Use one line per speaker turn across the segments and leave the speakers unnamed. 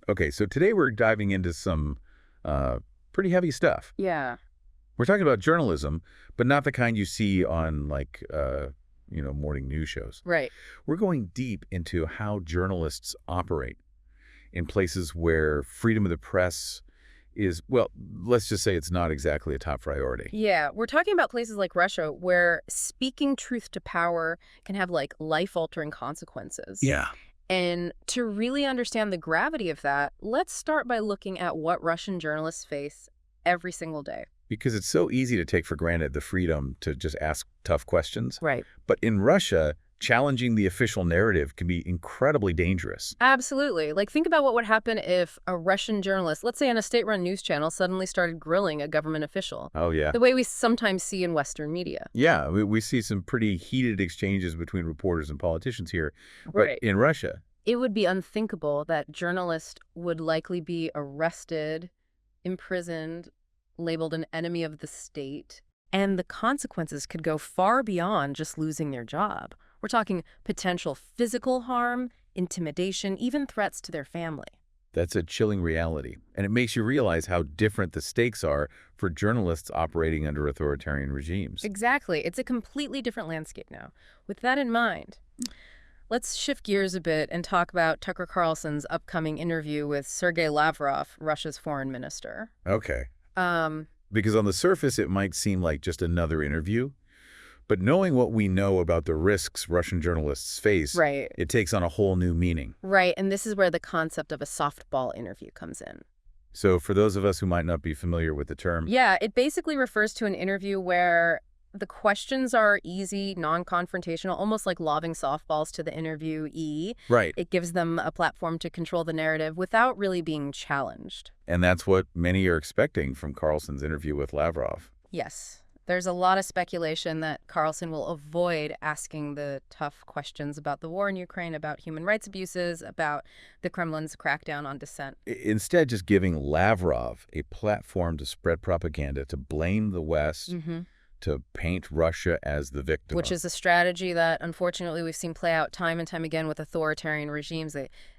Okay, so today we're diving into some pretty heavy stuff.
Yeah,
We're talking about journalism, but not the kind you see on, like, morning news shows.
right.
We're going deep into how journalists operate in places where freedom of the press is, well, let's just say it's not exactly a top priority.
Yeah, we're talking about places like Russia where speaking truth to power can have like life-altering consequences.
Yeah.
And to really understand the gravity of that, let's start by looking at what Russian journalists face every single day.
Because it's so easy to take for granted the freedom to just ask tough questions.
Right.
But in Russia, challenging the official narrative can be incredibly dangerous.
Absolutely. Like, think about what would happen if a Russian journalist, let's say on a state-run news channel, suddenly started grilling a government official,
Oh, yeah.
the way we sometimes see in Western media.
Yeah, we see some pretty heated exchanges between reporters and politicians here. But
Right.
in Russia,
It would be unthinkable that journalists would likely be arrested, imprisoned, labeled an enemy of the state, and the consequences could go far beyond just losing their job. We're talking potential physical harm, intimidation, even threats to their family.
that's a chilling reality. And it makes you realize how different the stakes are for journalists operating under authoritarian regimes.
Exactly. It's a completely different landscape now. With that in mind, let's shift gears a bit and talk about Tucker Carlson's upcoming interview with Sergei Lavrov, Russia's foreign minister.
Okay.
Um,
Because on the surface, it might seem like just another interview. But knowing what we know about the risks Russian journalists face,
right.
it takes on a whole new meaning.
Right, and this is where the concept of a softball interview comes in.
So for those of us who might not be familiar with the term,
Yeah, it basically refers to an interview where the questions are easy, non-confrontational, almost like lobbing softballs to the interviewee.
right.
It gives them a platform to control the narrative without really being challenged.
And that's what many are expecting from Carlson's interview with Lavrov.
Yes. There's a lot of speculation that Carlson will avoid asking the tough questions about the war in Ukraine, about human rights abuses, about the Kremlin's crackdown on dissent.
Instead, just giving Lavrov a platform to spread propaganda, to blame the West, to paint Russia as the victim.
Which is a strategy that, unfortunately, we've seen play out time and time again with authoritarian regimes.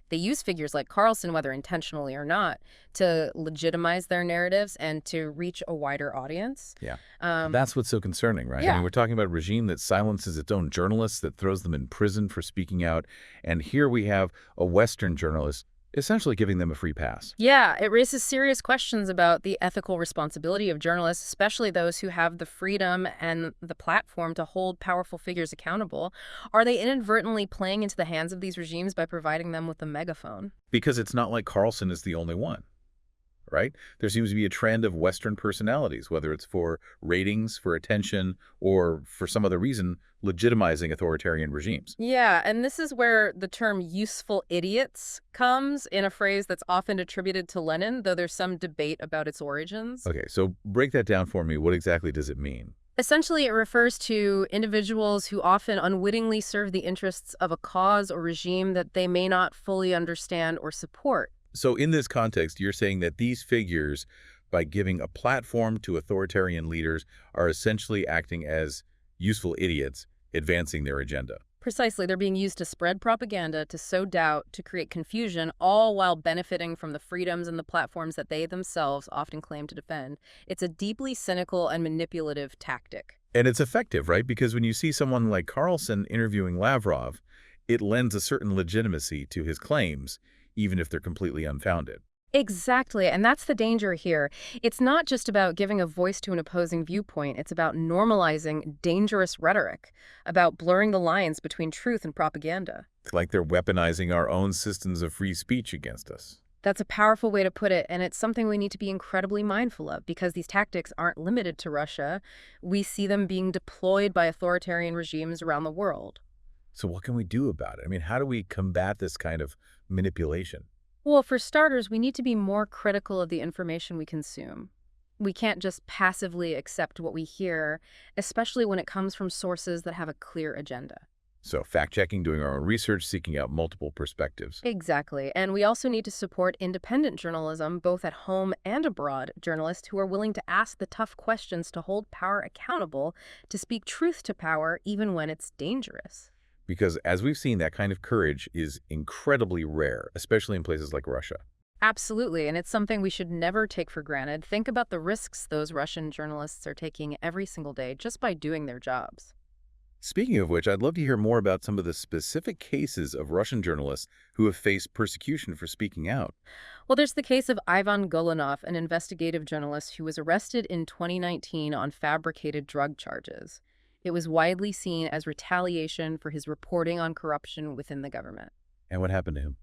They use figures like Carlson, whether intentionally or not, to legitimize their narratives and to reach a wider audience.
Yeah. That's what's so concerning, right? I
Yeah.
mean, we're talking about a regime that silences its own journalists, that throws them in prison for speaking out. And here we have a Western journalist essentially giving them a free pass.
Yeah, it raises serious questions about the ethical responsibility of journalists, especially those who have the freedom and the platform to hold powerful figures accountable. Are they inadvertently playing into the hands of these regimes by providing them with a megaphone?
Because it's not like Carlson is the only one, right? There seems to be a trend of Western personalities, whether it's for ratings, for attention, or for some other reason, legitimizing authoritarian regimes.
Yeah, and this is where the term useful idiots comes in a phrase that's often attributed to Lenin, though there's some debate about its origins.
Okay, so break that down for me. What exactly does it mean?
Essentially, it refers to individuals who often unwittingly serve the interests of a cause or regime that they may not fully understand or support.
So in this context, you're saying that these figures, by giving a platform to authoritarian leaders, are essentially acting as useful idiots, advancing their agenda.
Precisely, they're being used to spread propaganda, to sow doubt, to create confusion, all while benefiting from the freedoms and the platforms that they themselves often claim to defend. It's a deeply cynical and manipulative tactic.
And it's effective, right? Because when you see someone like Carlson interviewing Lavrov, it lends a certain legitimacy to his claims, even if they're completely unfounded.
Exactly, and that's the danger here. It's not just about giving a voice to an opposing viewpoint. It's about normalizing dangerous rhetoric, about blurring the lines between truth and propaganda.
It's like they're weaponizing our own systems of free speech against us.
That's a powerful way to put it, and it's something we need to be incredibly mindful of because these tactics aren't limited to Russia. We see them being deployed by authoritarian regimes around the world.
So what can we do about it? I mean, how do we combat this kind of manipulation?
Well, for starters, we need to be more critical of the information we consume. We can't just passively accept what we hear, especially when it comes from sources that have a clear agenda.
So fact-checking, doing our own research, seeking out multiple perspectives.
Exactly. And we also need to support independent journalism, both at home and abroad, journalists who are willing to ask the tough questions, to hold power accountable, to speak truth to power, even when it's dangerous.
Because as we've seen, that kind of courage is incredibly rare, especially in places like Russia.
Absolutely, and it's something we should never take for granted. Think about the risks those Russian journalists are taking every single day just by doing their jobs.
Speaking of which, I'd love to hear more about some of the specific cases of Russian journalists who have faced persecution for speaking out.
Well, there's the case of Ivan Golanov, an investigative journalist who was arrested in 2019 on fabricated drug charges. It was widely seen as retaliation for his reporting on corruption within the government.
And what happened to him?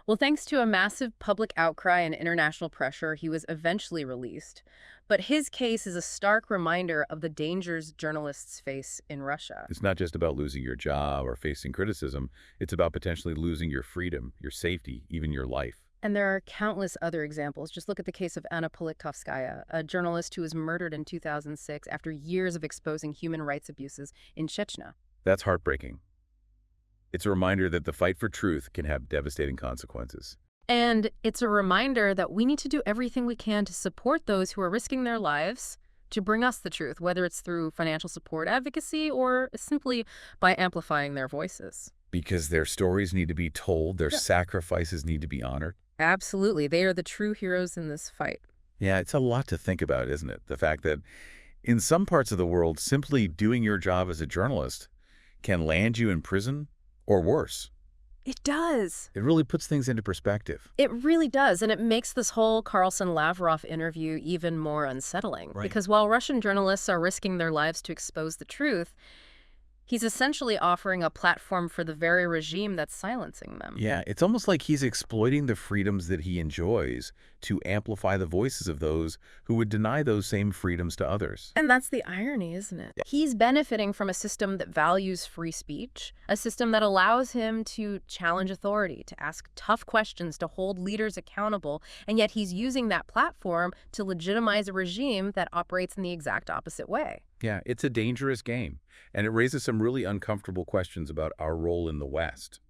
Well, thanks to a massive public outcry and international pressure, he was eventually released. But his case is a stark reminder of the dangers journalists face in Russia.
It's not just about losing your job or facing criticism. It's about potentially losing your freedom, your safety, even your life.
And there are countless other examples. Just look at the case of Anna Politkovskaya, a journalist who was murdered in 2006 after years of exposing human rights abuses in Chechnya.
That's heartbreaking. It's a reminder that the fight for truth can have devastating consequences.
And it's a reminder that we need to do everything we can to support those who are risking their lives to bring us the truth, whether it's through financial support advocacy or simply by amplifying their voices.
Because their stories need to be told, their sacrifices need to be honored.
Absolutely. They are the true heroes in this fight.
Yeah, it's a lot to think about, isn't it? The fact that in some parts of the world, simply doing your job as a journalist can land you in prison or worse.
It does.
It really puts things into perspective.
It really does. And it makes this whole Carlson Lavrov interview even more unsettling.
Right.
Because while Russian journalists are risking their lives to expose the truth, he's essentially offering a platform for the very regime that's silencing them.
Yeah, it's almost like he's exploiting the freedoms that he enjoys to amplify the voices of those who would deny those same freedoms to others.
And that's the irony, isn't it? He's benefiting from a system that values free speech, a system that allows him to challenge authority, to ask tough questions, to hold leaders accountable, and yet he's using that platform to legitimize a regime that operates in the exact opposite way.
Yeah, it's a dangerous game, and it raises some really uncomfortable questions about our role in the West.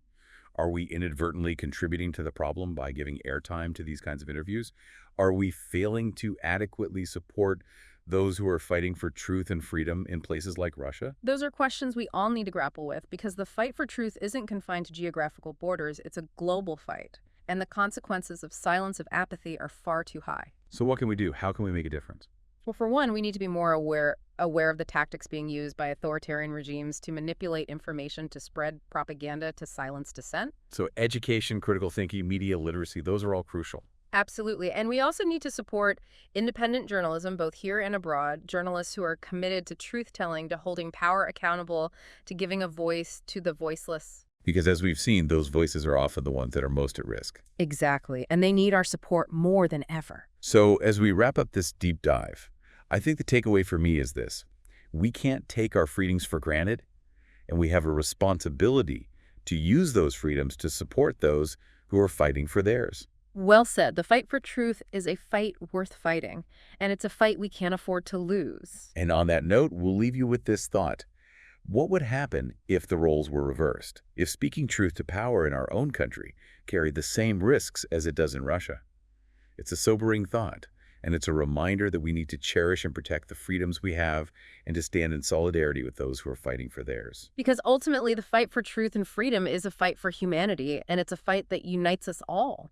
Are we inadvertently contributing to the problem by giving airtime to these kinds of interviews? Are we failing to adequately support those who are fighting for truth and freedom in places like Russia?
Those are questions we all need to grapple with because the fight for truth isn't confined to geographical borders, it's a global fight. And the consequences of silence, of apathy, are far too high.
So what can we do? How can we make a difference?
Well, for one, we need to be more aware of the tactics being used by authoritarian regimes to manipulate information, to spread propaganda, to silence dissent.
So education, critical thinking, media literacy, those are all crucial.
Absolutely. And we also need to support independent journalism, both here and abroad, journalists who are committed to truth-telling, to holding power accountable, to giving a voice to the voiceless.
Because as we've seen, those voices are often the ones that are most at risk.
Exactly. And they need our support more than ever.
So as we wrap up this deep dive, I think the takeaway for me is this. We can't take our freedoms for granted, and we have a responsibility to use those freedoms to support those who are fighting for theirs.
Well said. The fight for truth is a fight worth fighting, and it's a fight we can't afford to lose.
And on that note, we'll leave you with this thought. What would happen if the roles were reversed? If speaking truth to power in our own country carried the same risks as it does in Russia? It's a sobering thought. And it's a reminder that we need to cherish and protect the freedoms we have and to stand in solidarity with those who are fighting for theirs.
Because ultimately, the fight for truth and freedom is a fight for humanity, and it's a fight that unites us all.